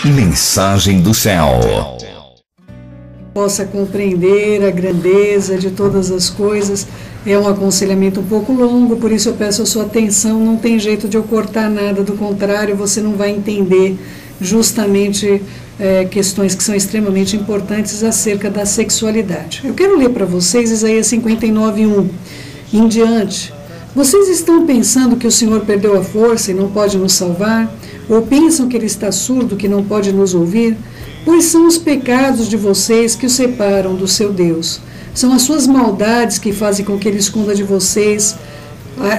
Mensagem do céu. Possa compreender a grandeza de todas as coisas. É um aconselhamento um pouco longo, por isso eu peço a sua atenção. Não tem jeito de eu cortar nada, do contrário, você não vai entender justamente questões que são extremamente importantes acerca da sexualidade. Eu quero ler para vocês Isaías 59:1 em diante. Vocês estão pensando que o Senhor perdeu a força e não pode nos salvar? Ou pensam que Ele está surdo, que não pode nos ouvir? Pois são os pecados de vocês que o separam do seu Deus. São as suas maldades que fazem com que Ele esconda de vocês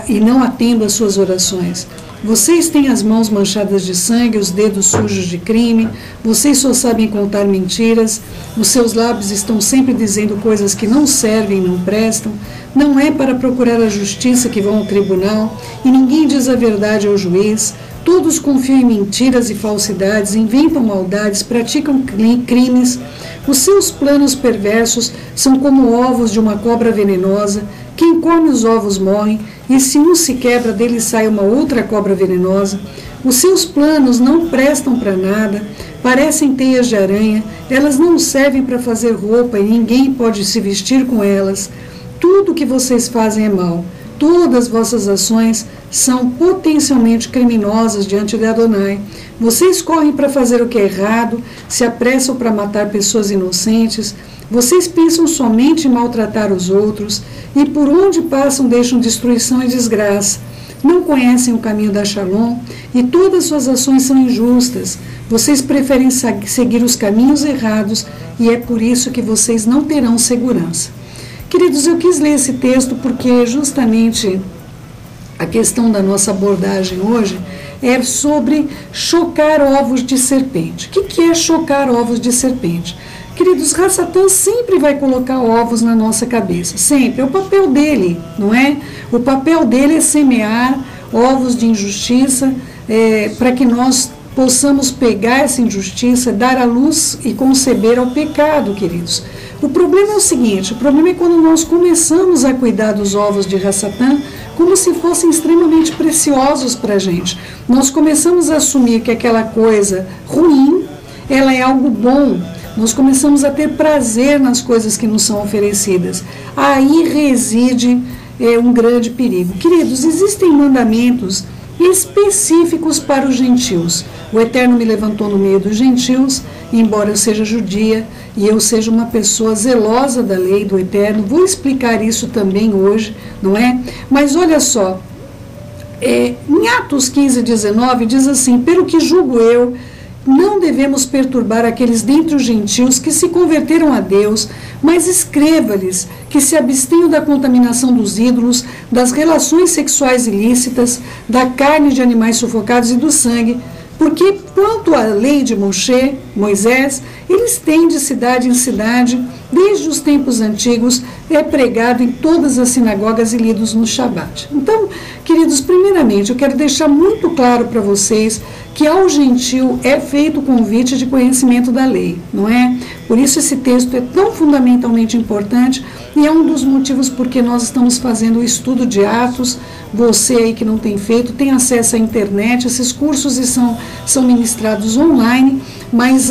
e não atenda às suas orações. Vocês têm as mãos manchadas de sangue, os dedos sujos de crime, vocês só sabem contar mentiras, os seus lábios estão sempre dizendo coisas que não servem e não prestam, não é para procurar a justiça que vão ao tribunal, e ninguém diz a verdade ao juiz, todos confiam em mentiras e falsidades, inventam maldades, praticam crimes, os seus planos perversos são como ovos de uma cobra venenosa, quem come os ovos morre, e se um se quebra, dele sai uma outra cobra venenosa. Os seus planos não prestam para nada, parecem teias de aranha, elas não servem para fazer roupa e ninguém pode se vestir com elas. Tudo que vocês fazem é mal. Todas as vossas ações são potencialmente criminosas diante de Adonai. Vocês correm para fazer o que é errado, se apressam para matar pessoas inocentes, vocês pensam somente em maltratar os outros e por onde passam deixam destruição e desgraça. Não conhecem o caminho da Shalom e todas suas ações são injustas. Vocês preferem seguir os caminhos errados e é por isso que vocês não terão segurança. Queridos, eu quis ler esse texto porque justamente a questão da nossa abordagem hoje é sobre chocar ovos de serpente. O que é chocar ovos de serpente? Queridos, Satã sempre vai colocar ovos na nossa cabeça, sempre. É o papel dele, não é? O papel dele é semear ovos de injustiça para que nós possamos pegar essa injustiça, dar à luz e conceber ao pecado, queridos. O problema é o seguinte, o problema é quando nós começamos a cuidar dos ovos de Satã como se fossem extremamente preciosos para a gente. Nós começamos a assumir que aquela coisa ruim, ela é algo bom. Nós começamos a ter prazer nas coisas que nos são oferecidas. Aí reside um grande perigo. Queridos, existem mandamentos específicos para os gentios. O Eterno me levantou no meio dos gentios, embora eu seja judia e eu seja uma pessoa zelosa da lei do Eterno. Vou explicar isso também hoje, não é? Mas olha só, em Atos 15:19 diz assim: pelo que julgo eu, não devemos perturbar aqueles dentre os gentios que se converteram a Deus, mas escreva-lhes que se abstenham da contaminação dos ídolos, das relações sexuais ilícitas, da carne de animais sufocados e do sangue, porque quanto à lei de Moisés, eles têm de cidade em cidade, desde os tempos antigos, é pregado em todas as sinagogas e lidos no Shabat. Então, queridos, primeiramente, eu quero deixar muito claro para vocês que ao gentil é feito o convite de conhecimento da lei, não é? Por isso esse texto é tão fundamentalmente importante e é um dos motivos porque nós estamos fazendo o estudo de Atos. Você aí que não tem feito, tem acesso à internet, esses cursos são ministrados online, mas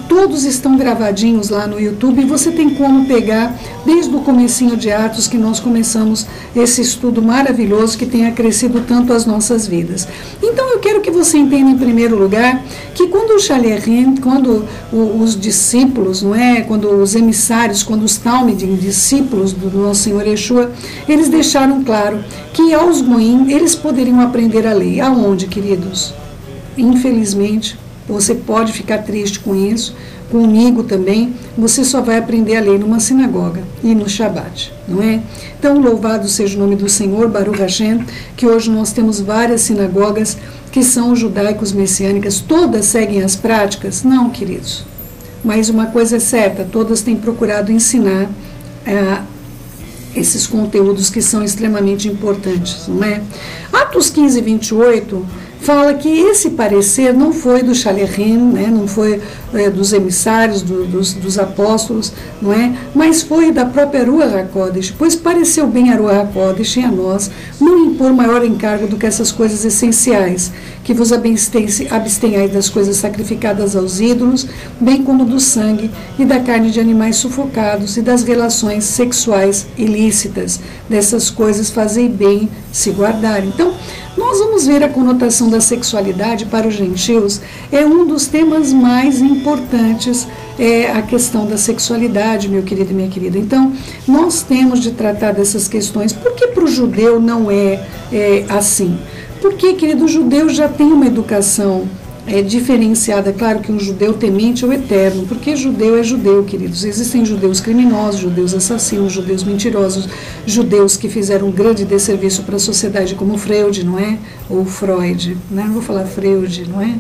todos estão gravadinhos lá no YouTube e você tem como pegar desde o comecinho de Atos que nós começamos esse estudo maravilhoso que tem acrescido tanto as nossas vidas. Então eu quero que você entenda em primeiro lugar que quando o Shaliachim, quando os discípulos, não é, quando os emissários, quando os Talmidim, discípulos do nosso Senhor Yeshua, eles deixaram claro que aos Goim eles poderiam aprender a lei. Aonde, queridos? Infelizmente, você pode ficar triste com isso, comigo também, você só vai aprender a lei numa sinagoga e no Shabat, não é? Então, louvado seja o nome do Senhor, Baruch Hashem, que hoje nós temos várias sinagogas que são judaicos messiânicas, todas seguem as práticas? Não, queridos. Mas uma coisa é certa, todas têm procurado ensinar esses conteúdos que são extremamente importantes, não é? Atos 15:28 fala que esse parecer não foi do Shalerim, né, não foi dos emissários, dos apóstolos, não é? Mas foi da própria Ruach HaKodesh, pois pareceu bem a Ruach HaKodesh e a nós não impor maior encargo do que essas coisas essenciais, que vos abstenhais das coisas sacrificadas aos ídolos, bem como do sangue e da carne de animais sufocados e das relações sexuais ilícitas. Dessas coisas fazei bem se guardar. Então, nós vamos ver a conotação da sexualidade para os gentios, é um dos temas mais importantes, a questão da sexualidade, meu querido e minha querida. Então, nós temos de tratar dessas questões. Por que para o judeu não é assim? Porque, querido, o judeu já tem uma educação diferenciada. Claro que um judeu temente ao eterno, porque judeu é judeu, queridos. Existem judeus criminosos, judeus assassinos, judeus mentirosos, judeus que fizeram um grande desserviço para a sociedade, como Freud, não é? Ou Freud, né? Não vou falar Freud, não é?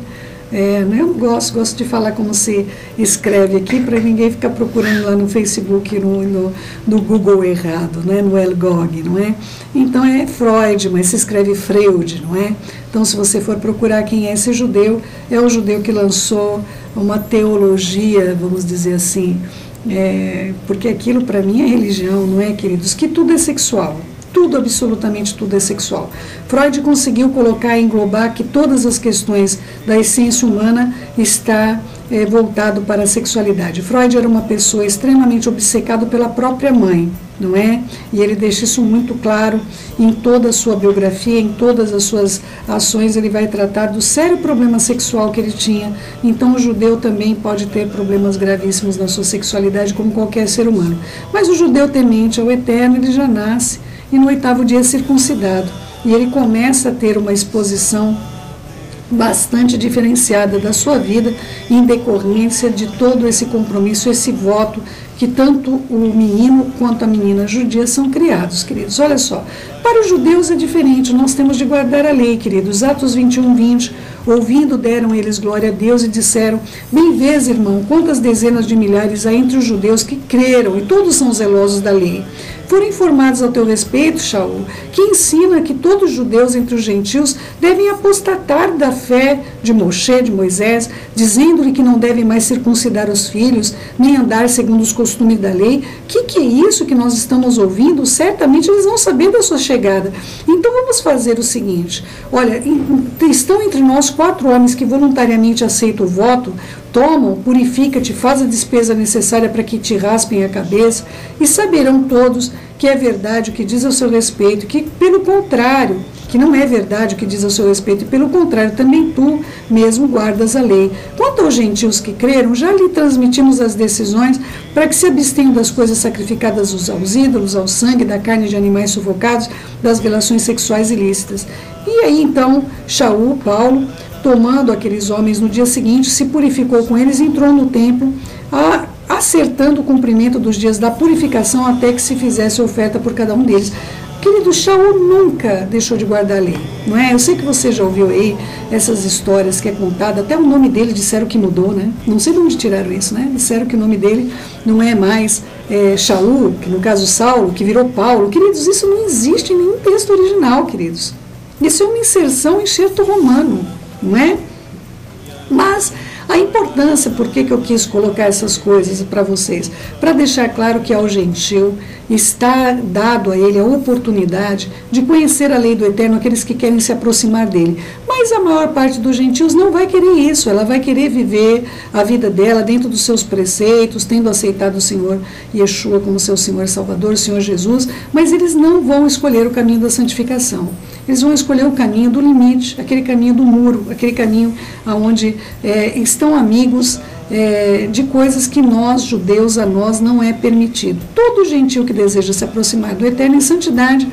Eu gosto de falar como se escreve aqui, para ninguém ficar procurando lá no Facebook, no Google errado, né? No Elgog, não é? Então é Freud, mas se escreve Freud, não é? Então, se você for procurar quem é esse judeu, é o judeu que lançou uma teologia, vamos dizer assim, porque aquilo para mim é religião, não é, queridos? Que tudo é sexual. Tudo, absolutamente tudo é sexual. Freud conseguiu colocar e englobar que todas as questões da essência humana está voltado para a sexualidade. Freud era uma pessoa extremamente obcecada pela própria mãe, não é? E ele deixa isso muito claro em toda a sua biografia, em todas as suas ações. Ele vai tratar do sério problema sexual que ele tinha. Então o judeu também pode ter problemas gravíssimos na sua sexualidade, como qualquer ser humano. Mas o judeu temente ao eterno, ele já nasce e no 8º dia é circuncidado. E ele começa a ter uma exposição bastante diferenciada da sua vida em decorrência de todo esse compromisso, esse voto que tanto o menino quanto a menina judia são criados, queridos. Olha só, para os judeus é diferente, nós temos de guardar a lei, queridos. Atos 21, 20, ouvindo deram eles glória a Deus e disseram, bem vês, irmão, quantas dezenas de milhares há entre os judeus que creram, e todos são zelosos da lei. Foram informados ao teu respeito, Shaul, que ensina que todos os judeus entre os gentios devem apostatar da fé de Moshe, de Moisés, dizendo-lhe que não devem mais circuncidar os filhos, nem andar segundo os costumes da lei. Que é isso que nós estamos ouvindo? Certamente eles vão saber da sua chegada. Então vamos fazer o seguinte, olha, estão entre nós 4 homens que voluntariamente aceitam o voto, tomam, purifica-te, faz a despesa necessária para que te raspem a cabeça, e saberão todos que é verdade o que diz ao seu respeito, que pelo contrário, que não é verdade o que diz ao seu respeito, e pelo contrário, também tu mesmo guardas a lei. Quanto aos gentios que creram, já lhe transmitimos as decisões para que se abstenham das coisas sacrificadas aos ídolos, ao sangue, da carne de animais sufocados, das relações sexuais ilícitas. E aí então, Shaul, Paulo, tomando aqueles homens no dia seguinte, se purificou com eles e entrou no templo, acertando o cumprimento dos dias da purificação até que se fizesse oferta por cada um deles. Querido, Shaul nunca deixou de guardar a lei, não é? Eu sei que você já ouviu aí essas histórias que é contada, até o nome dele disseram que mudou, né? Não sei de onde tiraram isso, né? Disseram que o nome dele não é mais Shaul, que no caso Saulo, que virou Paulo. Queridos, isso não existe em nenhum texto original, queridos. Isso é uma inserção em enxerto romano, não é? Mas a importância, por que eu quis colocar essas coisas para vocês? Para deixar claro que ao gentil está dado a ele a oportunidade de conhecer a lei do Eterno, aqueles que querem se aproximar dele. Mas a maior parte dos gentios não vai querer isso, ela vai querer viver a vida dela dentro dos seus preceitos, tendo aceitado o Senhor Yeshua como seu Senhor e Salvador, o Senhor Jesus, mas eles não vão escolher o caminho da santificação. Eles vão escolher o caminho do limite, aquele caminho do muro, aquele caminho onde estão amigos de coisas que nós, judeus, a nós não é permitido. Todo gentil que deseja se aproximar do Eterno em santidade,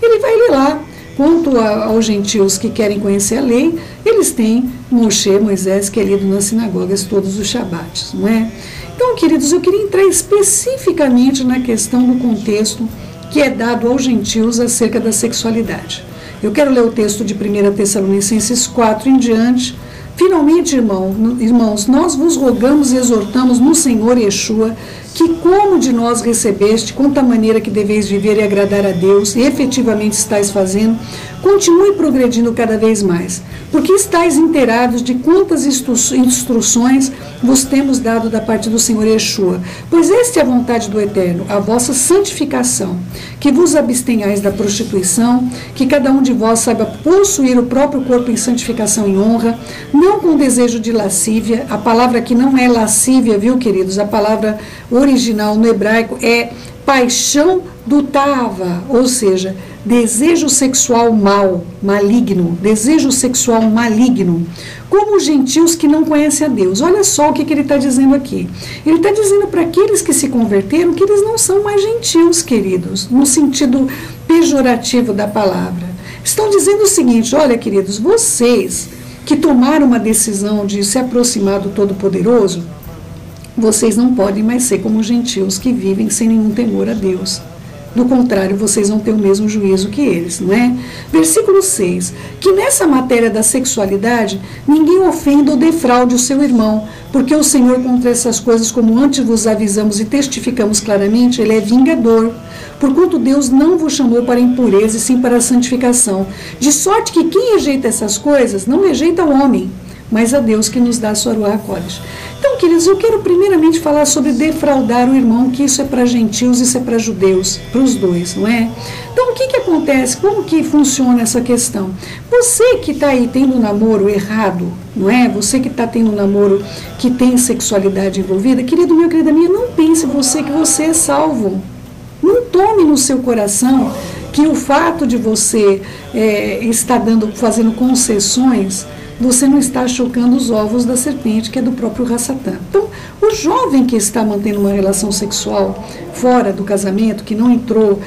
ele vai ler lá. Quanto aos gentios que querem conhecer a lei, eles têm Moshe, Moisés, que é lido nas sinagogas todos os shabates, não é? Então, queridos, eu queria entrar especificamente na questão do contexto que é dado aos gentios acerca da sexualidade. Eu quero ler o texto de 1 Tessalonicenses 4 em diante. Finalmente, irmãos, nós vos rogamos e exortamos no Senhor Yeshua que como de nós recebeste, quanto à maneira que deveis viver e agradar a Deus, e efetivamente estáis fazendo, continue progredindo cada vez mais, porque estáis inteirados de quantas instruções vos temos dado da parte do Senhor Yeshua, pois esta é a vontade do Eterno, a vossa santificação, que vos abstenhais da prostituição, que cada um de vós saiba possuir o próprio corpo em santificação e honra, não com desejo de lascívia. A palavra aqui não é lascívia, viu, queridos? A palavra original no hebraico é paixão do tava, ou seja, desejo sexual mal, maligno, desejo sexual maligno, como os gentios que não conhecem a Deus. Olha só o que ele está dizendo aqui. Ele está dizendo para aqueles que se converteram que eles não são mais gentios, queridos, no sentido pejorativo da palavra. Estão dizendo o seguinte: olha, queridos, vocês que tomaram uma decisão de se aproximar do Todo-Poderoso, vocês não podem mais ser como os gentios que vivem sem nenhum temor a Deus. Do contrário, vocês vão ter o mesmo juízo que eles, não é? Versículo 6, que nessa matéria da sexualidade, ninguém ofenda ou defraude o seu irmão, porque o Senhor contra essas coisas, como antes vos avisamos e testificamos claramente, Ele é vingador, porquanto Deus não vos chamou para impureza e sim para a santificação, de sorte que quem rejeita essas coisas, não rejeita o homem, mas a Deus que nos dá a sua Ruach HaKodesh. Então, queridos, eu quero primeiramente falar sobre defraudar o irmão, que isso é para gentios, isso é para judeus, para os dois, não é? Então, o que acontece? Como que funciona essa questão? Você que está aí tendo um namoro errado, não é? Você que está tendo um namoro que tem sexualidade envolvida, querido meu, querida minha, não pense você que você é salvo. Não tome no seu coração que o fato de você estar fazendo concessões, você não está chocando os ovos da serpente, que é do próprio Rassatã. Então, o jovem que está mantendo uma relação sexual fora do casamento, que não entrou,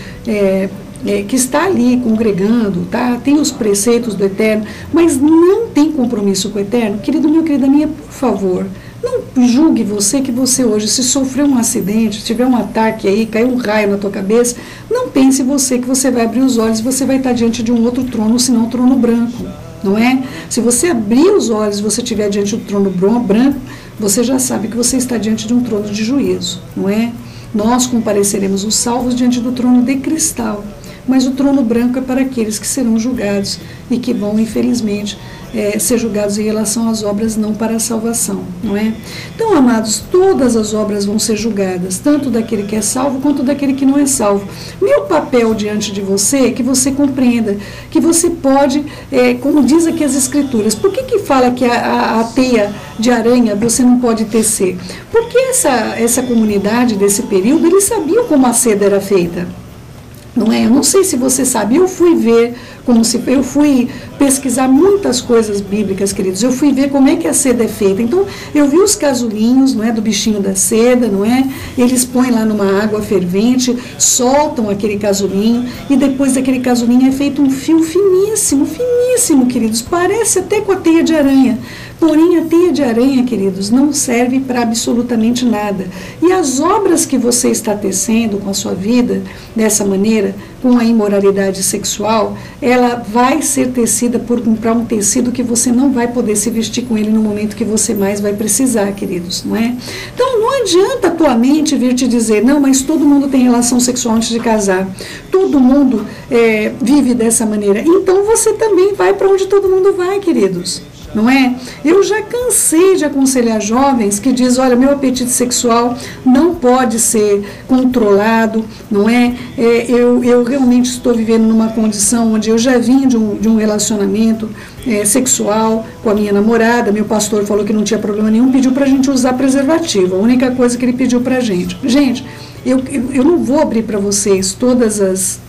que está ali congregando, tá? Tem os preceitos do Eterno, mas não tem compromisso com o Eterno, querido meu, querida minha, por favor, não julgue você que você hoje, se sofreu um acidente, se tiver um ataque aí, caiu um raio na tua cabeça, não pense você que você vai abrir os olhos e você vai estar diante de um outro trono, senão um trono branco. Não é? Se você abrir os olhos e você estiver diante do trono branco, você já sabe que você está diante de um trono de juízo, não é? Nós compareceremos os salvos diante do trono de cristal, mas o trono branco é para aqueles que serão julgados e que vão, infelizmente, ser julgados em relação às obras, não para a salvação, não é? Então, amados, todas as obras vão ser julgadas, tanto daquele que é salvo quanto daquele que não é salvo. Meu papel diante de você é que você compreenda que você pode, como diz aqui as Escrituras, por que fala que a teia de aranha você não pode tecer? Porque essa comunidade desse período, eles sabiam como a seda era feita. Não é? Eu não sei se você sabe, eu fui pesquisar muitas coisas bíblicas, queridos, eu fui ver como é que a seda é feita. Então, eu vi os casulinhos, não é, do bichinho da seda, não é? Eles põem lá numa água fervente, soltam aquele casulinho, e depois daquele casulinho é feito um fio finíssimo, finíssimo, queridos, parece até com a teia de aranha. Porém, a teia de aranha, queridos, não serve para absolutamente nada. E as obras que você está tecendo com a sua vida, dessa maneira, com a imoralidade sexual, ela vai ser tecida para um tecido que você não vai poder se vestir com ele no momento que você mais vai precisar, queridos, não é? Então, não adianta a tua mente vir te dizer, não, mas todo mundo tem relação sexual antes de casar. Todo mundo vive dessa maneira. Então, você também vai para onde todo mundo vai, queridos. Não é? Eu já cansei de aconselhar jovens que dizem, olha, meu apetite sexual não pode ser controlado, não é? Eu realmente estou vivendo numa condição onde eu já vim de um relacionamento sexual com a minha namorada, meu pastor falou que não tinha problema nenhum, pediu para a gente usar preservativo, a única coisa que ele pediu para a gente. Gente, eu não vou abrir para vocês todos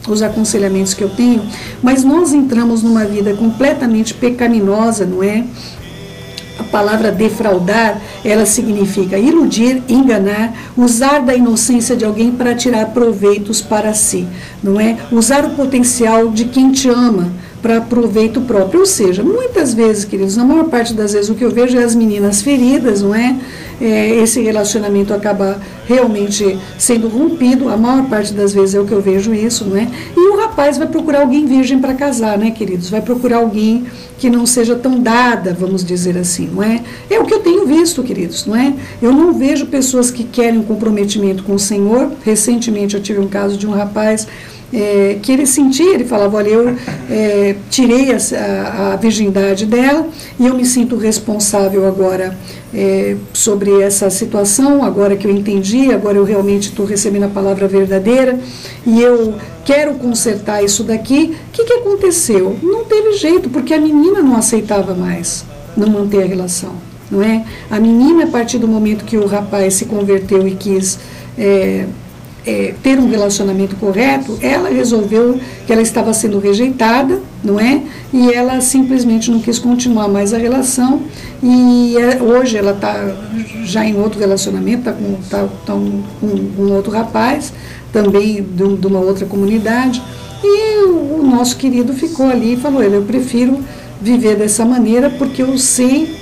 os aconselhamentos que eu tenho, mas nós entramos numa vida completamente pecaminosa, não é? A palavra defraudar, ela significa iludir, enganar, usar da inocência de alguém para tirar proveitos para si, não é? Usar o potencial de quem te ama para proveito próprio. Ou seja, muitas vezes, queridos, na maior parte das vezes o que eu vejo é as meninas feridas, não é? Esse relacionamento acaba realmente sendo rompido, a maior parte das vezes é o que eu vejo isso, não é? E o rapaz vai procurar alguém virgem para casar, né, queridos? Vai procurar alguém que não seja tão dada, vamos dizer assim, não é? É o que eu tenho visto, queridos, não é? Eu não vejo pessoas que querem um comprometimento com o Senhor. Recentemente eu tive um caso de um rapaz que ele sentia, ele falava, olha, eu tirei a virgindade dela e eu me sinto responsável agora sobre essa situação, agora que eu entendi, agora eu realmente estou recebendo a palavra verdadeira e eu quero consertar isso daqui. O que aconteceu? Não teve jeito, porque a menina não aceitava mais não manter a relação, não é? A menina, a partir do momento que o rapaz se converteu e quis ter um relacionamento correto, ela resolveu que ela estava sendo rejeitada, não é? E ela simplesmente não quis continuar mais a relação e hoje ela está já em outro relacionamento, está com um outro rapaz, também de uma outra comunidade, e o nosso querido ficou ali e falou, eu prefiro viver dessa maneira porque eu sei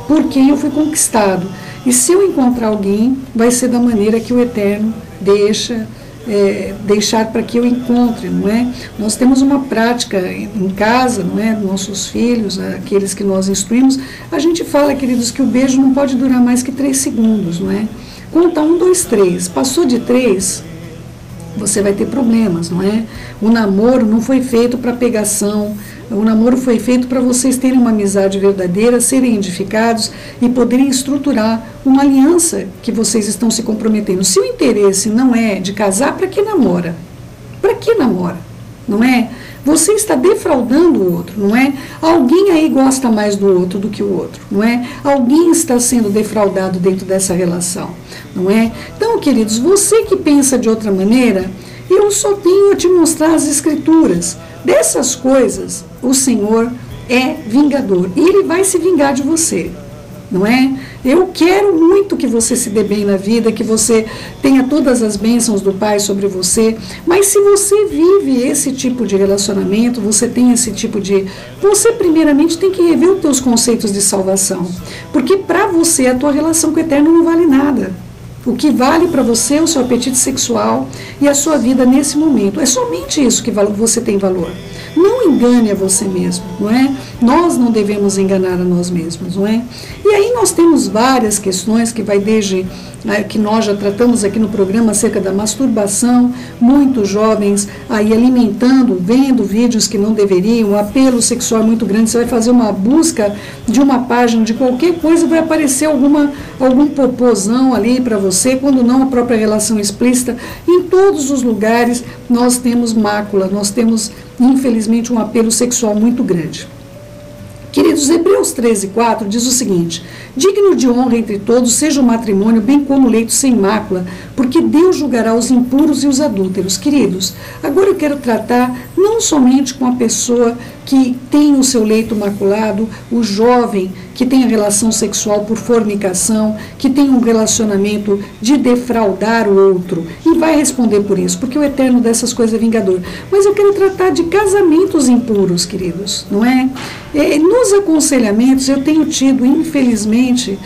por quem eu fui conquistado. E se eu encontrar alguém, vai ser da maneira que o Eterno deixar para que eu encontre, não é? Nós temos uma prática em casa, não é? Nossos filhos, aqueles que nós instruímos, a gente fala, queridos, que o beijo não pode durar mais que 3 segundos, não é? Conta 1, 2, 3, passou de 3, você vai ter problemas, não é? O namoro não foi feito para pegação, o namoro foi feito para vocês terem uma amizade verdadeira, serem edificados e poderem estruturar uma aliança que vocês estão se comprometendo. Se o interesse não é de casar, para que namora? Para que namora? Não é? Você está defraudando o outro, não é? Alguém aí gosta mais do outro do que o outro, não é? Alguém está sendo defraudado dentro dessa relação, não é? Então, queridos, você que pensa de outra maneira, eu só tenho a te mostrar as Escrituras. Dessas coisas, o Senhor é vingador e Ele vai se vingar de você, não é? Eu quero muito que você se dê bem na vida, que você tenha todas as bênçãos do Pai sobre você, mas se você vive esse tipo de relacionamento, você tem esse tipo de... Você primeiramente tem que rever os teus conceitos de salvação, porque para você a tua relação com o Eterno não vale nada. O que vale para você é o seu apetite sexual e a sua vida nesse momento. É somente isso que você tem valor. Não engane a você mesmo, não é? Nós não devemos enganar a nós mesmos, não é? E aí nós temos várias questões que vai desde que nós já tratamos aqui no programa acerca da masturbação, muitos jovens aí alimentando, vendo vídeos que não deveriam, apelo sexual muito grande. Você vai fazer uma busca de uma página de qualquer coisa, vai aparecer algum popozão ali para você, quando não a própria relação explícita. Em todos os lugares nós temos mácula, nós temos infelizmente um apelo sexual muito grande. Queridos, Hebreus 13:4 diz o seguinte: digno de honra entre todos seja o matrimônio, bem como o leito sem mácula, porque Deus julgará os impuros e os adúlteros. Queridos, agora eu quero tratar não somente com a pessoa que tem o seu leito maculado, o jovem que tem a relação sexual por fornicação, que tem um relacionamento de defraudar o outro, e vai responder por isso, porque o Eterno dessas coisas é vingador. Mas eu quero tratar de casamentos impuros, queridos, não é? Nos aconselhamentos eu tenho tido, infelizmente,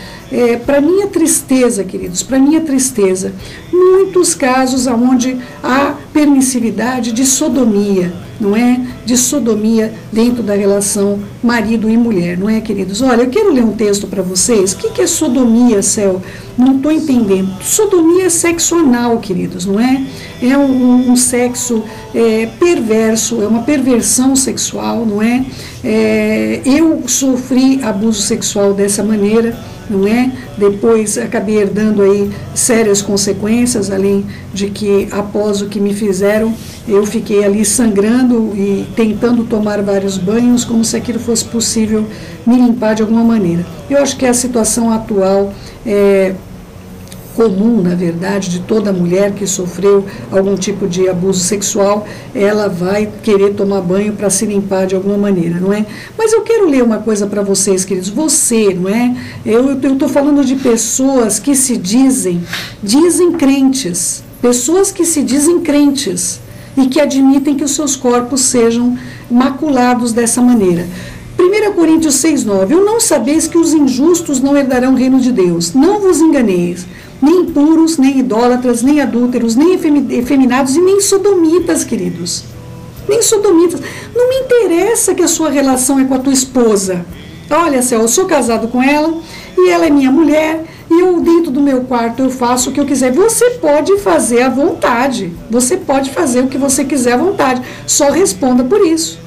para minha tristeza, queridos, para minha tristeza, muitos casos onde há permissividade de sodomia, não é? De sodomia dentro da relação marido e mulher, não é, queridos? Olha, eu quero ler um texto para vocês. O que é sodomia, Céu? Não estou entendendo. Sodomia é sexo anal, queridos, não é? É um sexo perverso, é uma perversão sexual, não é? Eu sofri abuso sexual dessa maneira, não é? Depois acabei herdando aí sérias consequências, além de que após o que me fizeram, eu fiquei ali sangrando e tentando tomar vários banhos, como se aquilo fosse possível me limpar de alguma maneira. Eu acho que a situação atual comum, na verdade, de toda mulher que sofreu algum tipo de abuso sexual, ela vai querer tomar banho para se limpar de alguma maneira, não é? Mas eu quero ler uma coisa para vocês, queridos. Você, não é? Eu estou falando de pessoas que se dizem crentes, pessoas que se dizem crentes e que admitem que os seus corpos sejam maculados dessa maneira. 1 Coríntios 6,9: ou não sabeis que os injustos não herdarão o reino de Deus? Não vos enganeis, nem impuros, nem idólatras, nem adúlteros, nem efeminados e nem sodomitas, queridos. Nem sodomitas. Não me interessa que a sua relação é com a tua esposa. Olha, Céu, eu sou casado com ela e ela é minha mulher e eu dentro do meu quarto eu faço o que eu quiser. Você pode fazer à vontade. Você pode fazer o que você quiser à vontade. Só responda por isso.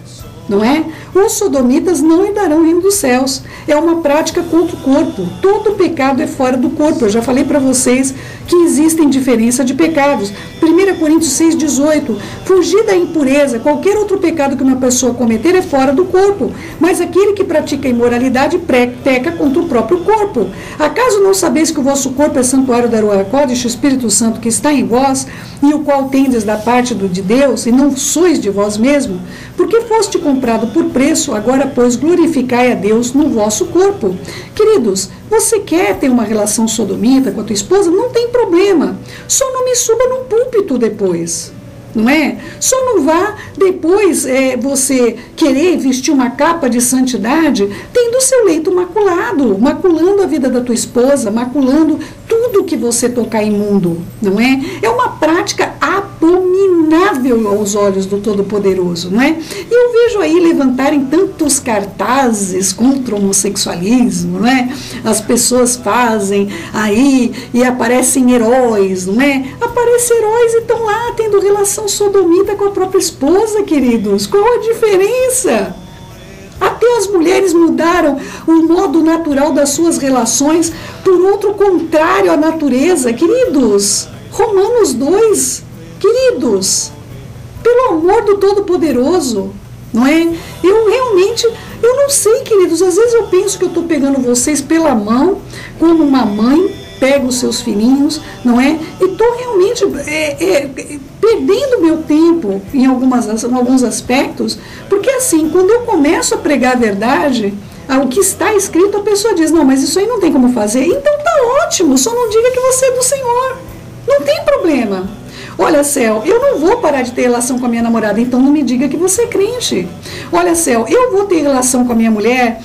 Não é? Os sodomitas não herdarão o reino dos céus. É uma prática contra o corpo. Todo pecado é fora do corpo. Eu já falei para vocês que existem diferença de pecados. 1 Coríntios 6,18: fugir da impureza. Qualquer outro pecado que uma pessoa cometer é fora do corpo. Mas aquele que pratica imoralidade peca contra o próprio corpo. Acaso não sabeis que o vosso corpo é santuário da Ruach HaKodesh, o Espírito Santo que está em vós, e o qual tendes da parte de Deus, e não sois de vós mesmo? Porque foste comprado por preço, agora, pois, glorificai a Deus no vosso corpo. Queridos, você quer ter uma relação sodomita com a tua esposa? Não tem problema. Só não me suba num púlpito depois. Não é? Só não vá depois você querer vestir uma capa de santidade tendo o seu leito maculado, maculando a vida da tua esposa, maculando tudo que você tocar imundo, não é? É uma prática abominável aos olhos do Todo-Poderoso, não é? E eu vejo aí levantarem tantos cartazes contra o homossexualismo, não é? As pessoas fazem aí e aparecem heróis, não é? Aparecem heróis e estão lá tendo relação sodomita com a própria esposa, queridos. Qual a diferença? Até as mulheres mudaram o modo natural das suas relações por outro contrário à natureza, queridos. Romanos 2, queridos, pelo amor do Todo-Poderoso, não é? Eu não sei, queridos, às vezes eu penso que eu estou pegando vocês pela mão, como uma mãe pega os seus filhinhos, não é? E estou realmente perdendo meu tempo em alguns aspectos, porque assim, quando eu começo a pregar a verdade, o que está escrito, a pessoa diz, não, mas isso aí não tem como fazer. Então tá ótimo, só não diga que você é do Senhor. Não tem problema. Olha, Céu, eu não vou parar de ter relação com a minha namorada, então não me diga que você é crente. Olha, Céu, eu vou ter relação com a minha mulher.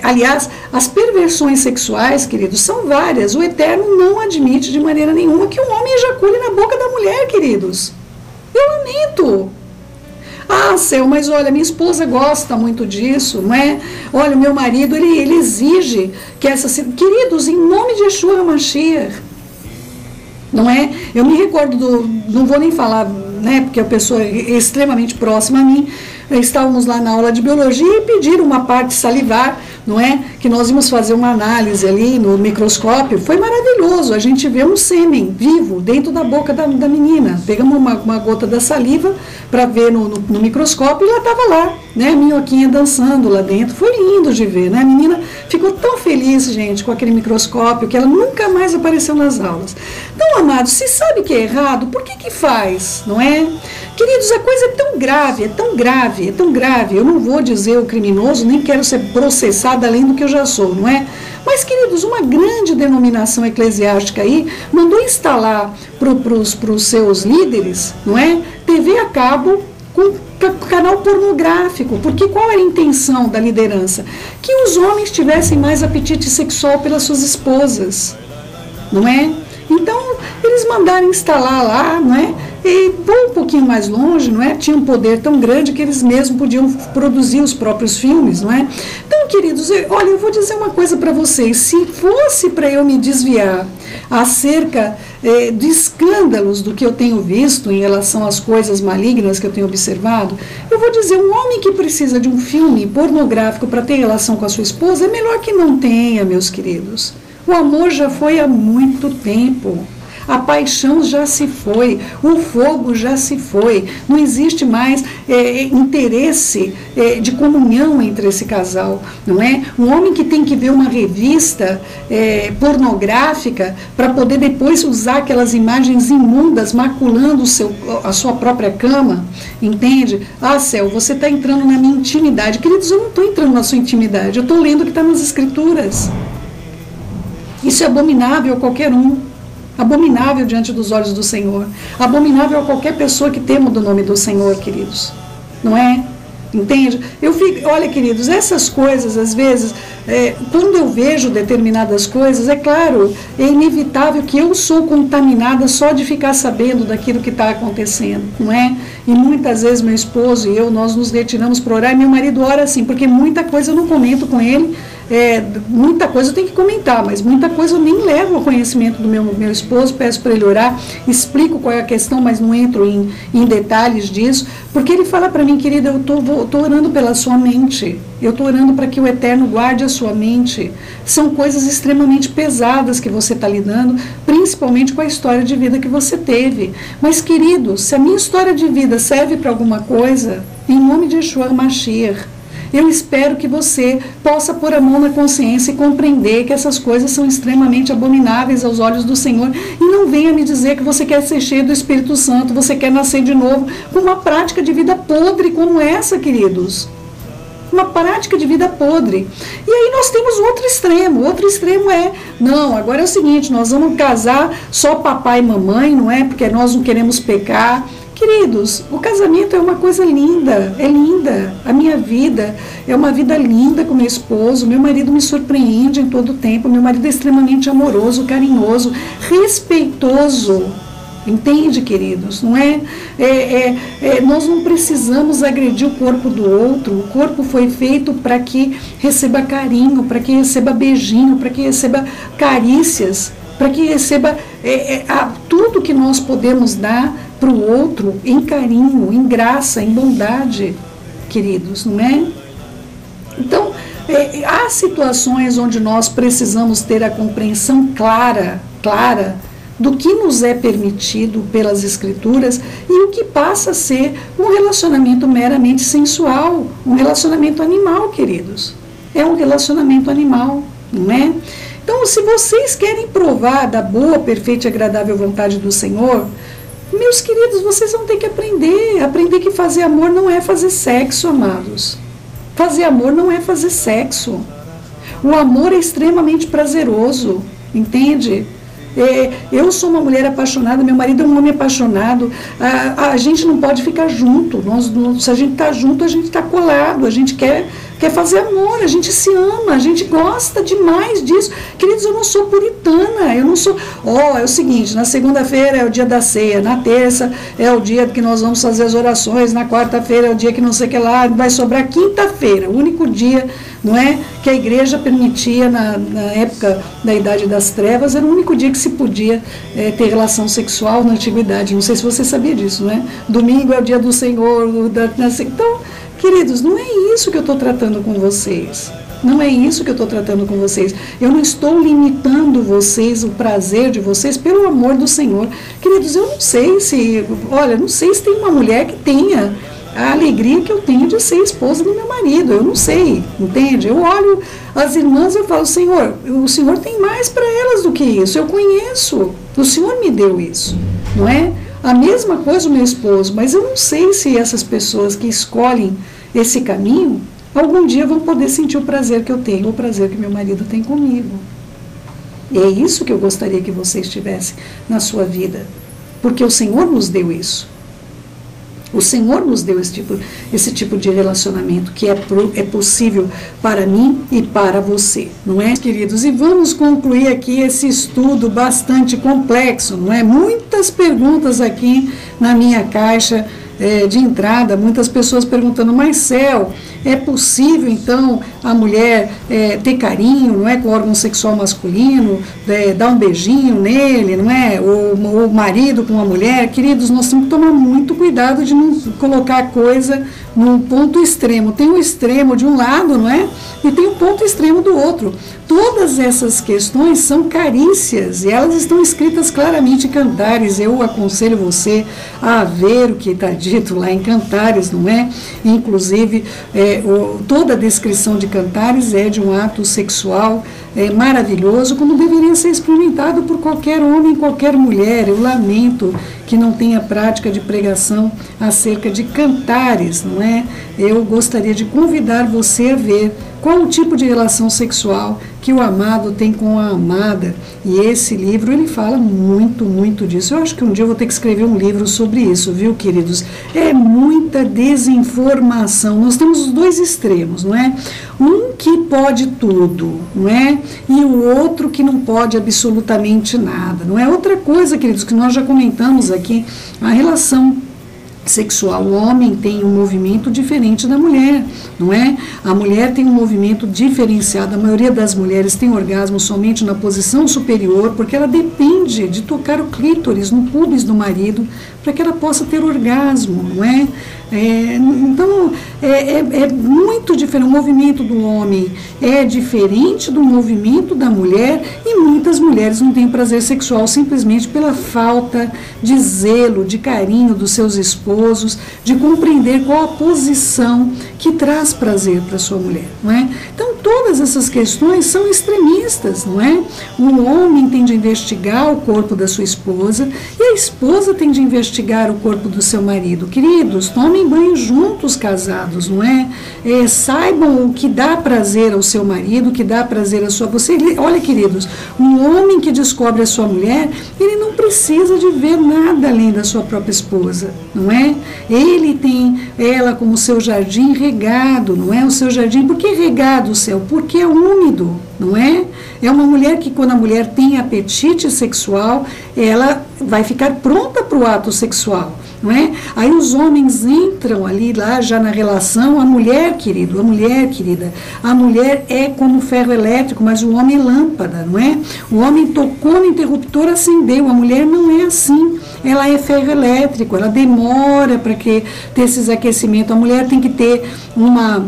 Aliás, as perversões sexuais, queridos, são várias. O Eterno não admite de maneira nenhuma que um homem ejacule na boca da mulher, queridos. Eu lamento. Ah, Céu, mas olha, minha esposa gosta muito disso, não é? Olha, o meu marido, ele exige que Queridos, em nome de Yeshua HaMashiach, não é? Eu me recordo não vou nem falar, né, porque a pessoa é extremamente próxima a mim. Estávamos lá na aula de biologia e pediram uma parte salivar, não é? Que nós íamos fazer uma análise ali no microscópio. Foi maravilhoso, a gente vê um sêmen vivo dentro da boca da menina. Pegamos uma gota da saliva para ver no microscópio e ela estava lá, né? A minhoquinha dançando lá dentro. Foi lindo de ver, né? A menina ficou tão feliz, gente, com aquele microscópio que ela nunca mais apareceu nas aulas. Então, amados, se sabe que é errado, por que faz, não é? Queridos, a coisa é tão grave, é tão grave, é tão grave. Eu não vou dizer o criminoso, nem quero ser processada além do que eu já sou, não é? Mas, queridos, uma grande denominação eclesiástica aí mandou instalar para os seus líderes, não é? TV a cabo com canal pornográfico. Porque qual era a intenção da liderança? Que os homens tivessem mais apetite sexual pelas suas esposas, não é? Então, eles mandaram instalar lá, não é? E um pouquinho mais longe, não é? Tinha um poder tão grande que eles mesmos podiam produzir os próprios filmes, não é? Então, queridos, olha, eu vou dizer uma coisa para vocês. Se fosse para eu me desviar acerca de escândalos do que eu tenho visto em relação às coisas malignas que eu tenho observado, eu vou dizer, um homem que precisa de um filme pornográfico para ter relação com a sua esposa, é melhor que não tenha, meus queridos. O amor já foi há muito tempo. A paixão já se foi, o fogo já se foi, não existe mais interesse de comunhão entre esse casal, não é? Um homem que tem que ver uma revista pornográfica para poder depois usar aquelas imagens imundas maculando a sua própria cama, entende? Ah, Céu, você está entrando na minha intimidade. Queridos, eu não estou entrando na sua intimidade, eu estou lendo o que está nas Escrituras. Isso é abominável a qualquer um. Abominável diante dos olhos do Senhor. Abominável a qualquer pessoa que tema do nome do Senhor, queridos. não é? Entende? Olha, queridos, essas coisas, às vezes, quando eu vejo determinadas coisas, é claro, é inevitável que eu sou contaminada só de ficar sabendo daquilo que está acontecendo, não é? E muitas vezes meu esposo e eu, nós nos retiramos para orar, e meu marido ora assim, porque muita coisa eu não comento com ele, muita coisa eu tenho que comentar, mas muita coisa eu nem levo ao conhecimento do meu esposo, peço para ele orar, explico qual é a questão, mas não entro em detalhes disso, porque ele fala para mim, querida, eu estou orando pela sua mente, eu estou orando para que o Eterno guarde a sua mente. São coisas extremamente pesadas que você está lidando, principalmente com a história de vida que você teve. Mas, querido, se a minha história de vida serve para alguma coisa, em nome de Yeshua Mashiach, eu espero que você possa pôr a mão na consciência e compreender que essas coisas são extremamente abomináveis aos olhos do Senhor. E não venha me dizer que você quer ser cheio do Espírito Santo, você quer nascer de novo com uma prática de vida podre como essa, queridos. Uma prática de vida podre. E aí nós temos outro extremo não, agora é o seguinte, nós vamos casar só papai e mamãe, não é? Porque nós não queremos pecar. Queridos, o casamento é uma coisa linda, é linda. A minha vida é uma vida linda com meu esposo, meu marido me surpreende em todo o tempo, meu marido é extremamente amoroso, carinhoso, respeitoso. Entende, queridos? Não é? Nós não precisamos agredir o corpo do outro. O corpo foi feito para que receba carinho, para que receba beijinho, para que receba carícias, para que receba tudo que nós podemos dar para o outro em carinho, em graça, em bondade, queridos, não é? Então, há situações onde nós precisamos ter a compreensão clara do que nos é permitido pelas Escrituras e o que passa a ser um relacionamento meramente sensual, um relacionamento animal, queridos. É um relacionamento animal, não é? Então, se vocês querem provar da boa, perfeita e agradável vontade do Senhor, meus queridos, vocês vão ter que aprender que fazer amor não é fazer sexo, amados. Fazer amor não é fazer sexo. O amor é extremamente prazeroso, entende? Eu sou uma mulher apaixonada, meu marido é um homem apaixonado, a gente não pode ficar junto, se a gente está junto, a gente está colado, a gente quer fazer amor, a gente se ama, a gente gosta demais disso. Queridos, eu não sou puritana, eu não sou... é o seguinte, na segunda-feira é o dia da ceia, na terça é o dia que nós vamos fazer as orações, na quarta-feira é o dia que não sei o que lá, vai sobrar quinta-feira, o único dia, não é, que a igreja permitia na época da Idade das Trevas, era o único dia que se podia ter relação sexual na antiguidade. Não sei se você sabia disso, não é? Domingo é o dia do Senhor, então, queridos, não é isso que eu estou tratando com vocês. Não é isso que eu estou tratando com vocês. Eu não estou limitando vocês, o prazer de vocês, pelo amor do Senhor. Queridos, eu não sei se tem uma mulher que tenha a alegria que eu tenho de ser esposa do meu marido. Eu não sei, entende? Eu olho as irmãs e eu falo, Senhor, o Senhor tem mais para elas do que isso. Eu conheço, o Senhor me deu isso, não é? A mesma coisa o meu esposo, mas eu não sei se essas pessoas que escolhem esse caminho, algum dia vão poder sentir o prazer que eu tenho, o prazer que meu marido tem comigo. E é isso que eu gostaria que vocês tivessem na sua vida, porque o Senhor nos deu isso. O Senhor nos deu esse tipo de relacionamento que é possível para mim e para você, não é, queridos? E vamos concluir aqui esse estudo bastante complexo, não é? Muitas perguntas aqui na minha caixa de entrada, muitas pessoas perguntando, mas Céu, é possível então a mulher ter carinho, não é, com o órgão sexual masculino, dar um beijinho nele, não é, o marido com a mulher? Queridos, nós temos que tomar muito cuidado de não colocar a coisa num ponto extremo. Tem um extremo de um lado, não é, e tem um ponto extremo do outro. Todas essas questões são carícias e elas estão escritas claramente em Cantares. Eu aconselho você a ver o que está dito lá em Cantares, não é? Inclusive, toda a descrição de Cantares é de um ato sexual maravilhoso, como deveria ser experimentado por qualquer homem, qualquer mulher. Eu lamento que não tenha prática de pregação acerca de Cantares, não é? Eu gostaria de convidar você a ver Qual o tipo de relação sexual que o amado tem com a amada? E esse livro, ele fala muito disso. Eu acho que um dia eu vou ter que escrever um livro sobre isso, viu, queridos? É muita desinformação. Nós temos os dois extremos, não é? Um que pode tudo, não é? E o outro que não pode absolutamente nada, não é? Outra coisa, queridos, que nós já comentamos aqui, a relação sexual. O homem tem um movimento diferente da mulher, não é? A mulher tem um movimento diferenciado. A maioria das mulheres tem orgasmo somente na posição superior, porque ela depende de tocar o clítoris no púbis do marido para que ela possa ter orgasmo, não é? Então, é muito diferente. O movimento do homem é diferente do movimento da mulher, e muitas mulheres não têm prazer sexual simplesmente pela falta de zelo, de carinho dos seus esposos, de compreender qual a posição que traz prazer para sua mulher, não é? Então, todas essas questões são extremistas, não é? O homem tem de investigar o corpo da sua esposa e a esposa tem de investigar o corpo do seu marido. Queridos, tomem banho juntos, casados, não é? Saibam o que dá prazer ao seu marido, o que dá prazer à sua... Olha, queridos, um homem que descobre a sua mulher, ele não precisa de ver nada além da sua própria esposa, não é? Ele tem ela como seu jardim regado, não é? O seu jardim, por que regado, o céu? Porque é úmido, não é? É uma mulher que, quando a mulher tem apetite sexual, ela vai ficar pronta para o ato sexual, não é? Aí os homens entram ali, lá já na relação. A mulher, querido, a mulher, querida, a mulher é como ferro elétrico, mas o homem é lâmpada, não é? O homem tocou no interruptor, acendeu. A mulher não é assim. Ela é ferro elétrico, ela demora para ter esses aquecimentos. A mulher tem que ter uma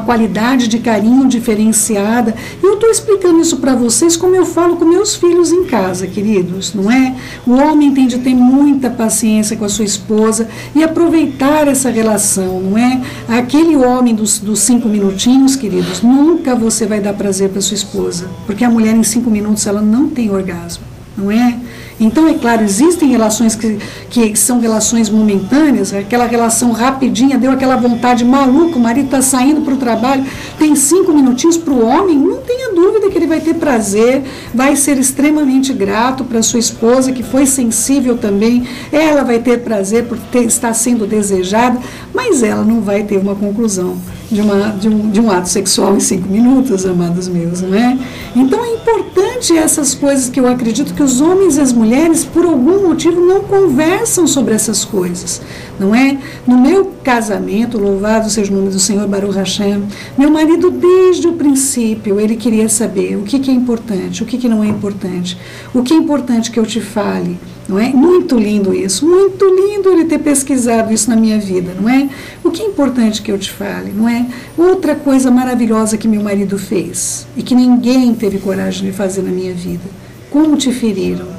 qualidade de carinho diferenciada. E eu estou explicando isso para vocês como eu falo com meus filhos em casa, queridos, não é? O homem tem de ter muita paciência com a sua esposa e aproveitar essa relação, não é? Aquele homem dos 5 minutinhos, queridos, nunca você vai dar prazer para sua esposa, porque a mulher em 5 minutos ela não tem orgasmo, não é? Então, é claro, existem relações que são relações momentâneas, aquela relação rapidinha, deu aquela vontade maluca, o marido está saindo para o trabalho, tem 5 minutinhos. Para o homem, não tenha dúvida que ele vai ter prazer, vai ser extremamente grato para sua esposa, que foi sensível também, ela vai ter prazer por estar sendo desejada, mas ela não vai ter uma conclusão de um ato sexual em 5 minutos, amados meus, não é? Então é importante essas coisas que eu acredito que os homens e as mulheres, por algum motivo, não conversam sobre essas coisas, não é? No meu casamento, louvado seja o nome do Senhor, Baruch Hashem, meu marido, desde o princípio, ele queria saber o que é importante, o que não é importante, o que é importante que eu te fale, não é? Muito lindo isso, muito lindo ele ter pesquisado isso na minha vida, não é? O que é importante que eu te fale, não é? Outra coisa maravilhosa que meu marido fez e que ninguém teve coragem de fazer na minha vida: como te feriram?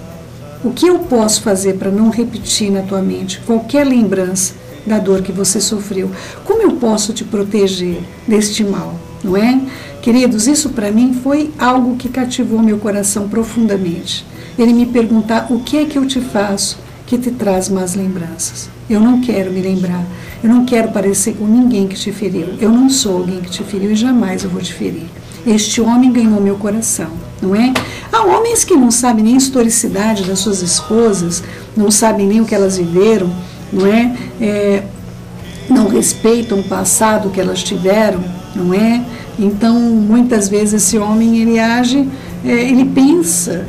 O que eu posso fazer para não repetir na tua mente qualquer lembrança da dor que você sofreu? Como eu posso te proteger deste mal, não é? Queridos, isso para mim foi algo que cativou meu coração profundamente. Ele me perguntar: o que é que eu te faço que te traz más lembranças? Eu não quero me lembrar, eu não quero parecer com ninguém que te feriu. Eu não sou alguém que te feriu e jamais eu vou te ferir. Este homem ganhou meu coração, não é? Há homens que não sabem nem a historicidade das suas esposas, não sabem nem o que elas viveram, não é? Não respeitam o passado que elas tiveram, não é? Então, muitas vezes esse homem, ele age, ele pensa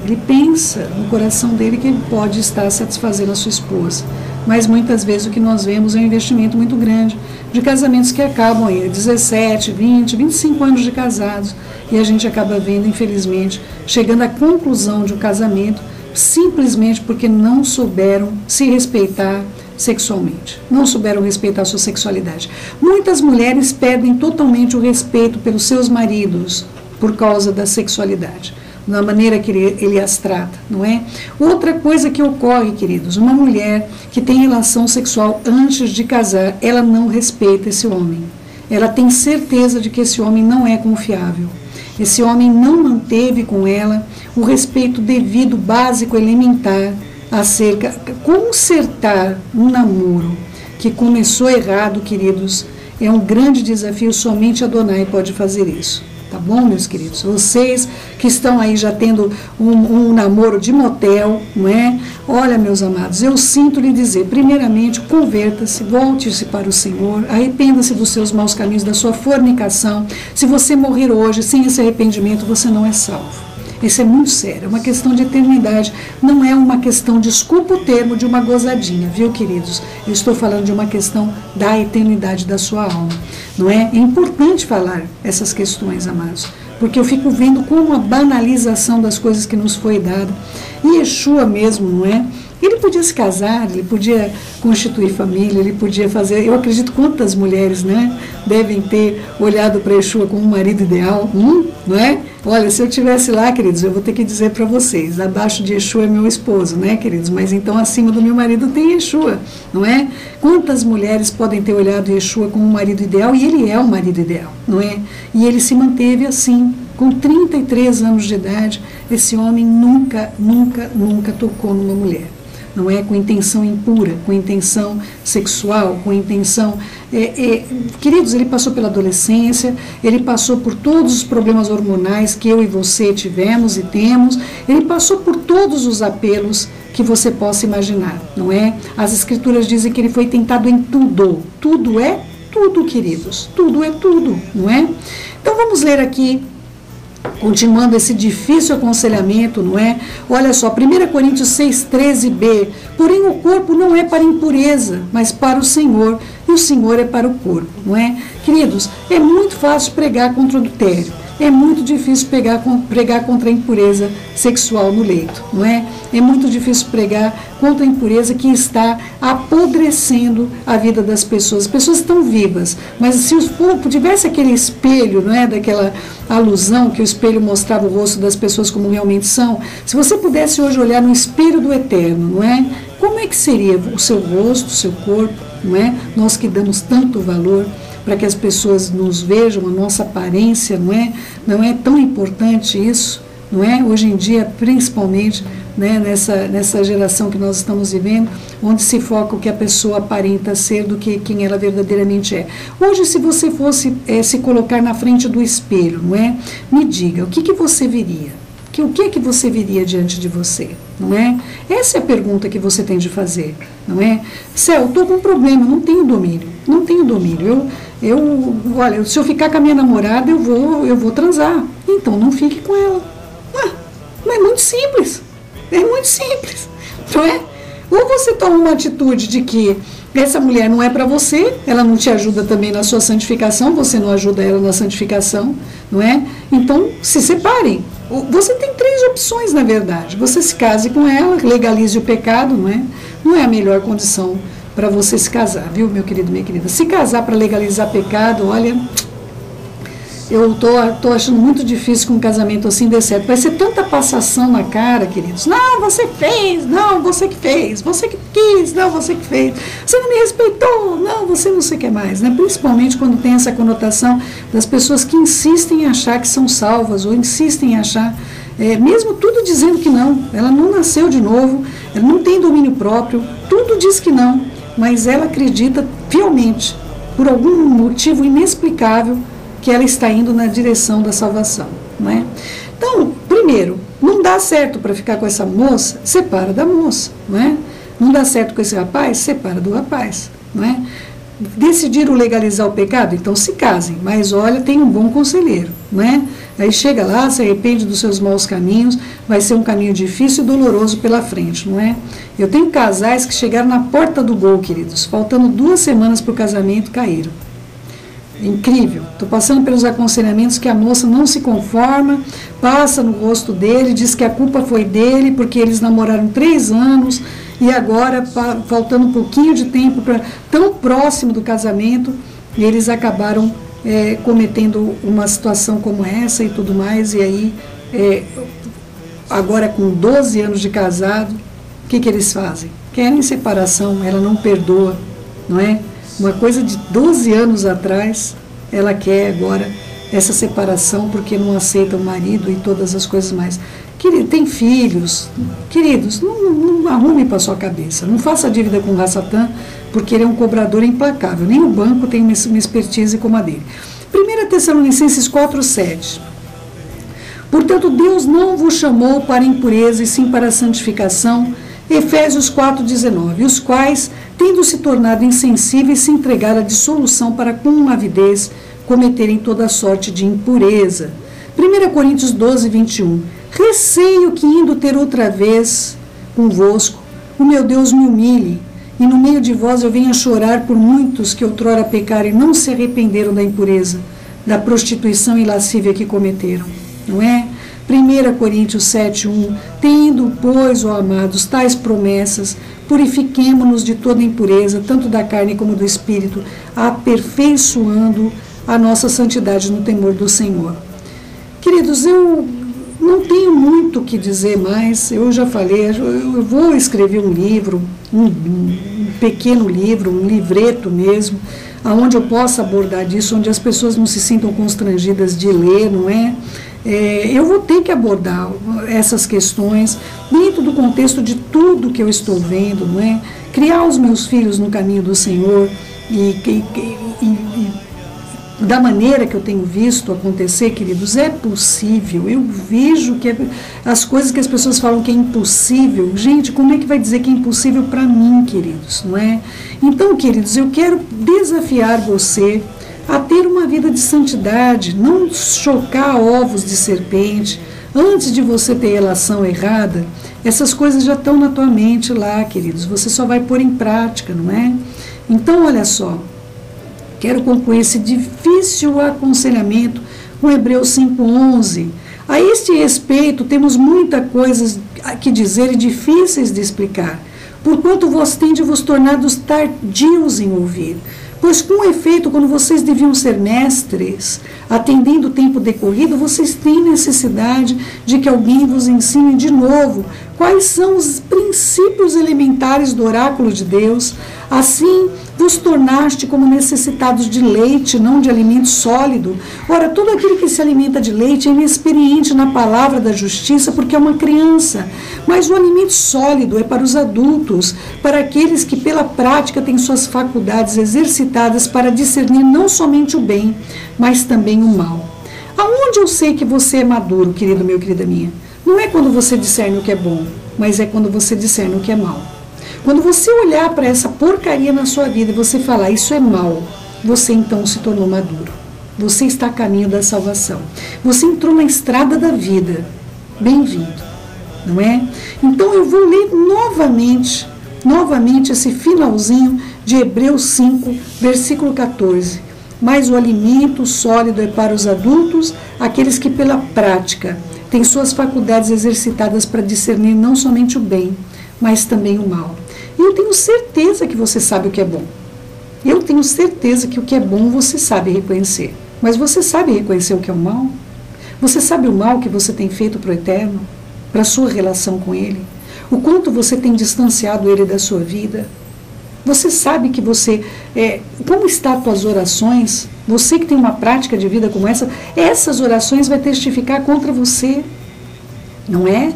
no coração dele que ele pode estar satisfazendo a sua esposa. Mas muitas vezes o que nós vemos é um investimento muito grande de casamentos que acabam aí 17, 20, 25 anos de casados, e a gente acaba vendo, infelizmente, chegando à conclusão de um casamento simplesmente porque não souberam se respeitar sexualmente, não souberam respeitar a sua sexualidade. Muitas mulheres perdem totalmente o respeito pelos seus maridos por causa da sexualidade, da maneira que ele as trata, não é? Outra coisa que ocorre, queridos, uma mulher que tem relação sexual antes de casar, ela não respeita esse homem. Ela tem certeza de que esse homem não é confiável. Esse homem não manteve com ela o respeito devido, básico, elementar, consertar um namoro que começou errado, queridos, É um grande desafio, somente Adonai pode fazer isso. Tá bom, meus queridos? Vocês que estão aí já tendo um namoro de motel, não é? Olha, meus amados, eu sinto lhe dizer, primeiramente, converta-se, volte-se para o Senhor, arrependa-se dos seus maus caminhos, da sua fornicação. Se você morrer hoje sem esse arrependimento, você não é salvo. Isso é muito sério, é uma questão de eternidade, não é uma questão, desculpa o termo, de uma gozadinha, viu, queridos? Eu estou falando de uma questão da eternidade da sua alma, não é? É importante falar essas questões, amados, porque eu fico vendo como a banalização das coisas que nos foi dada. E Yeshua mesmo, não é? Ele podia se casar, ele podia constituir família, ele podia fazer... Eu acredito quantas mulheres, né, devem ter olhado para Yeshua como um marido ideal, não é? Olha, se eu estivesse lá, queridos, eu vou ter que dizer para vocês, abaixo de Yeshua é meu esposo, né, queridos? Mas então acima do meu marido tem Yeshua, não é? Quantas mulheres podem ter olhado Yeshua como um marido ideal? E ele é o marido ideal, não é? E ele se manteve assim. Com 33 anos de idade, esse homem nunca tocou numa mulher. Não é com intenção impura, com intenção sexual, com intenção... Queridos, ele passou pela adolescência, ele passou por todos os problemas hormonais que eu e você tivemos e temos, ele passou por todos os apelos que você possa imaginar, não é? As escrituras dizem que ele foi tentado em tudo. Tudo é tudo, queridos. Tudo é tudo, não é? Então vamos ler aqui, continuando esse difícil aconselhamento, não é? Olha só, 1 Coríntios 6,13b. Porém o corpo não é para impureza, mas para o Senhor, e o Senhor é para o corpo, não é? Queridos, é muito fácil pregar contra o adultério. É muito difícil pregar contra a impureza sexual no leito, não é? É muito difícil pregar contra a impureza que está apodrecendo a vida das pessoas. As pessoas estão vivas, mas se o corpo tivesse aquele espelho, não é? Daquela alusão que o espelho mostrava o rosto das pessoas como realmente são, se você pudesse hoje olhar no espelho do eterno, não é? Como é que seria o seu rosto, o seu corpo, não é? Nós que damos tanto valor para que as pessoas nos vejam, a nossa aparência, não é? Não é tão importante isso, não é? Hoje em dia, principalmente, né, nessa geração que nós estamos vivendo, onde se foca o que a pessoa aparenta ser do que quem ela verdadeiramente é. Hoje, se você fosse se colocar na frente do espelho, não é? Me diga, o que você veria? O que é que você veria diante de você, não é? Essa é a pergunta que você tem de fazer, não é? Céu, eu estou com um problema, não tenho domínio, olha, se eu ficar com a minha namorada, eu vou transar, então não fique com ela. Mas é muito simples, não é? Ou você toma uma atitude de que essa mulher não é para você, ela não te ajuda também na sua santificação, você não ajuda ela na santificação, não é? Então, se separem. Você tem 3 opções, na verdade. Você se case com ela, legalize o pecado, não é? Não é a melhor condição para você se casar, viu, meu querido, minha querida? Se casar para legalizar pecado, olha, eu tô achando muito difícil que um casamento assim dê certo. Vai ser tanta passação na cara, queridos. Não, você fez. Não, você que fez. Você que quis. Não, você que fez. Você não me respeitou. Não, você não sei o que mais, né? Principalmente quando tem essa conotação das pessoas que insistem em achar que são salvas ou insistem em achar, mesmo tudo dizendo que não. Ela não nasceu de novo, ela não tem domínio próprio, tudo diz que não, mas ela acredita fielmente, por algum motivo inexplicável, que ela está indo na direção da salvação, não é? Então, primeiro, não dá certo para ficar com essa moça, separa da moça, não é? Não dá certo com esse rapaz, separa do rapaz, não é? Decidiram legalizar o pecado, então se casem, mas olha, tem um bom conselheiro, não é? Aí chega lá, se arrepende dos seus maus caminhos, vai ser um caminho difícil e doloroso pela frente, não é? Eu tenho casais que chegaram na porta do gol, queridos, faltando 2 semanas para o casamento, caíram. Incrível, estou passando pelos aconselhamentos que a moça não se conforma, passa no rosto dele, diz que a culpa foi dele, porque eles namoraram 3 anos, e agora, faltando um pouquinho de tempo, tão próximo do casamento, eles acabaram cometendo uma situação como essa e tudo mais, e aí, agora com 12 anos de casado, o que eles fazem? Querem separação, ela não perdoa, não é? Uma coisa de 12 anos atrás, ela quer agora essa separação porque não aceita o marido e todas as coisas mais. tem filhos, queridos, não arrume para sua cabeça, não faça dívida com o Rassatã, porque ele é um cobrador implacável, nem o banco tem uma expertise como a dele. 1 Tessalonicenses 4:7. Portanto, Deus não vos chamou para impureza, e sim para a santificação. Efésios 4:19. Os quais, tendo se tornado insensíveis, se entregaram à dissolução para com avidez cometerem toda sorte de impureza. 1 Coríntios 12:21. Receio que, indo ter outra vez convosco, o meu Deus me humilhe, e no meio de vós eu venha chorar por muitos que outrora pecaram e não se arrependeram da impureza, da prostituição e lascívia que cometeram. Não é? 1 Coríntios 7:1. Tendo, pois, ó amados, tais promessas, purifiquemo-nos de toda impureza, tanto da carne como do espírito, aperfeiçoando a nossa santidade no temor do Senhor. Queridos, eu não tenho muito o que dizer mais, eu já falei, eu vou escrever um livro, um pequeno livro, um livreto mesmo, onde eu possa abordar disso, onde as pessoas não se sintam constrangidas de ler, não é? Eu vou ter que abordar essas questões dentro do contexto de tudo que eu estou vendo, não é? Criar os meus filhos no caminho do Senhor e da maneira que eu tenho visto acontecer, queridos, é possível. Eu vejo que as coisas que as pessoas falam que é impossível, gente, como é que vai dizer que é impossível para mim, queridos, não é? Então, queridos, eu quero desafiar você a ter uma vida de santidade, não chocar ovos de serpente. Antes de você ter relação errada, essas coisas já estão na tua mente lá, queridos, você só vai pôr em prática, não é? Então, olha só, quero concluir esse difícil aconselhamento com Hebreus 5:11. A este respeito, temos muita coisa a que dizer e difíceis de explicar, porquanto vós tendes vos tornados tardios em ouvir. Pois, com efeito, quando vocês deviam ser mestres, atendendo o tempo decorrido, vocês têm necessidade de que alguém vos ensine de novo quais são os princípios elementares do oráculo de Deus. Assim, vos tornaste como necessitados de leite, não de alimento sólido. Ora, todo aquele que se alimenta de leite é inexperiente na palavra da justiça, porque é uma criança. Mas o alimento sólido é para os adultos, para aqueles que pela prática têm suas faculdades exercitadas para discernir não somente o bem, mas também o mal. Aonde eu sei que você é maduro, querido meu, querida minha? Não é quando você discerne o que é bom, mas é quando você discerne o que é mal. Quando você olhar para essa porcaria na sua vida e você falar, isso é mal, você então se tornou maduro. Você está a caminho da salvação. Você entrou na estrada da vida. Bem-vindo, não é? Então eu vou ler novamente esse finalzinho de Hebreus 5, versículo 14. Mas o alimento sólido é para os adultos, aqueles que pela prática têm suas faculdades exercitadas para discernir não somente o bem, mas também o mal. E eu tenho certeza que você sabe o que é bom. Eu tenho certeza que o que é bom você sabe reconhecer. Mas você sabe reconhecer o que é o mal? Você sabe o mal que você tem feito para o Eterno? Para a sua relação com Ele? O quanto você tem distanciado Ele da sua vida? Você sabe que você... como estão as tuas orações? Você que tem uma prática de vida como essa, essas orações vai testificar contra você. Não é?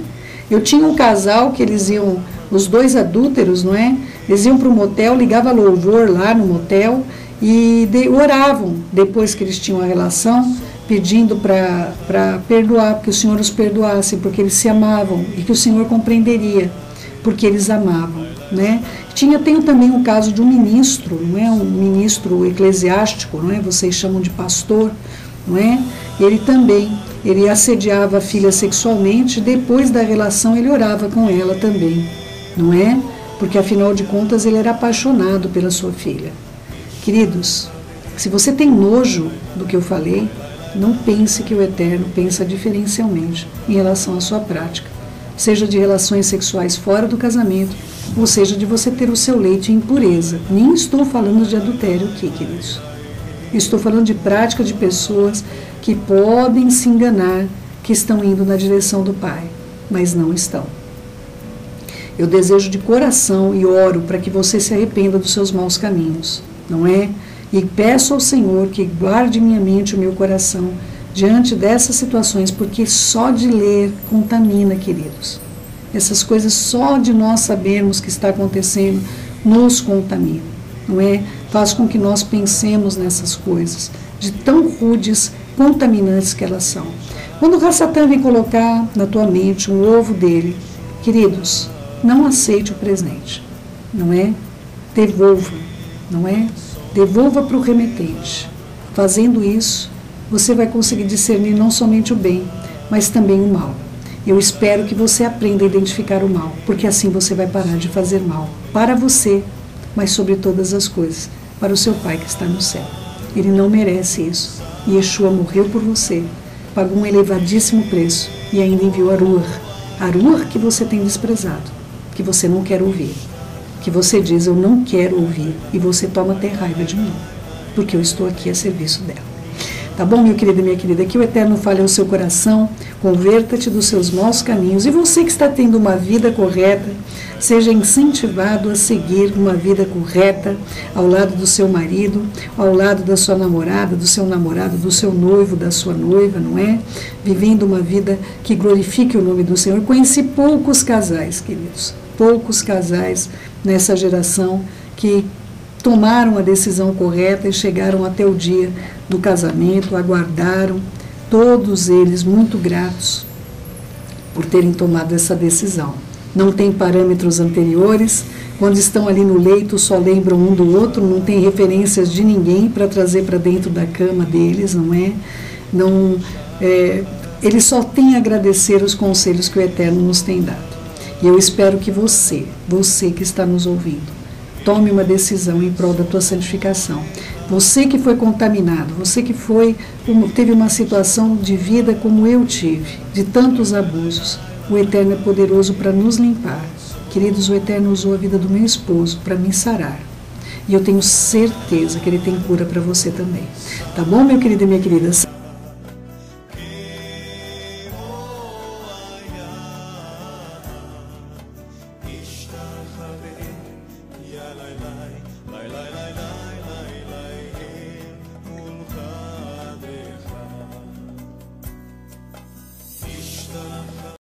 Eu tinha um casal que eles iam... Os dois adúlteros, não é? Eles iam para o motel, ligavam louvor lá no motel e oravam depois que eles tinham a relação, pedindo para perdoar, que o Senhor os perdoasse, porque eles se amavam e que o Senhor compreenderia, porque eles amavam, né? Tenho também um caso de um ministro, não é? Um ministro eclesiástico, não é? Vocês chamam de pastor, não é? Ele assediava a filha sexualmente, depois da relação ele orava com ela também. Não é? Porque afinal de contas ele era apaixonado pela sua filha. Queridos, se você tem nojo do que eu falei, não pense que o Eterno pensa diferencialmente em relação à sua prática, seja de relações sexuais fora do casamento, ou seja de você ter o seu leite em impureza. Nem estou falando de adultério aqui, queridos. Estou falando de prática de pessoas que podem se enganar, que estão indo na direção do Pai, mas não estão. Eu desejo de coração e oro para que você se arrependa dos seus maus caminhos, não é? E peço ao Senhor que guarde minha mente e o meu coração diante dessas situações, porque só de ler contamina, queridos. Essas coisas só de nós sabermos que está acontecendo nos contamina, não é? Faz com que nós pensemos nessas coisas, de tão rudes, contaminantes que elas são. Quando o Satã vem colocar na tua mente um ovo dele, queridos, não aceite o presente, não é? Devolva, não é? Devolva para o remetente. Fazendo isso, você vai conseguir discernir não somente o bem, mas também o mal. Eu espero que você aprenda a identificar o mal, porque assim você vai parar de fazer mal para você, mas sobre todas as coisas, para o seu Pai que está no céu. Ele não merece isso. E Yeshua morreu por você, pagou um elevadíssimo preço e ainda enviou a Ruach que você tem desprezado, que você não quer ouvir, que você diz, eu não quero ouvir, e você toma até raiva de mim, porque eu estou aqui a serviço dela. Tá bom, meu querido e minha querida? Que o Eterno fale ao seu coração, converta-te dos seus maus caminhos. E você que está tendo uma vida correta, seja incentivado a seguir uma vida correta ao lado do seu marido, ao lado da sua namorada, do seu namorado, do seu noivo, da sua noiva, não é? Vivendo uma vida que glorifique o nome do Senhor. Conheci poucos casais, queridos, poucos casais nessa geração que tomaram a decisão correta e chegaram até o dia do casamento, aguardaram, todos eles muito gratos por terem tomado essa decisão. Não tem parâmetros anteriores, quando estão ali no leito só lembram um do outro, não tem referências de ninguém para trazer para dentro da cama deles, não é? Eles só têm a agradecer os conselhos que o Eterno nos tem dado. E eu espero que você que está nos ouvindo, tome uma decisão em prol da tua santificação. Você que foi contaminado, você que teve uma situação de vida como eu tive, de tantos abusos, o Eterno é poderoso para nos limpar. Queridos, o Eterno usou a vida do meu esposo para me sarar. E eu tenho certeza que Ele tem cura para você também. Tá bom, meu querido e minha querida? La la la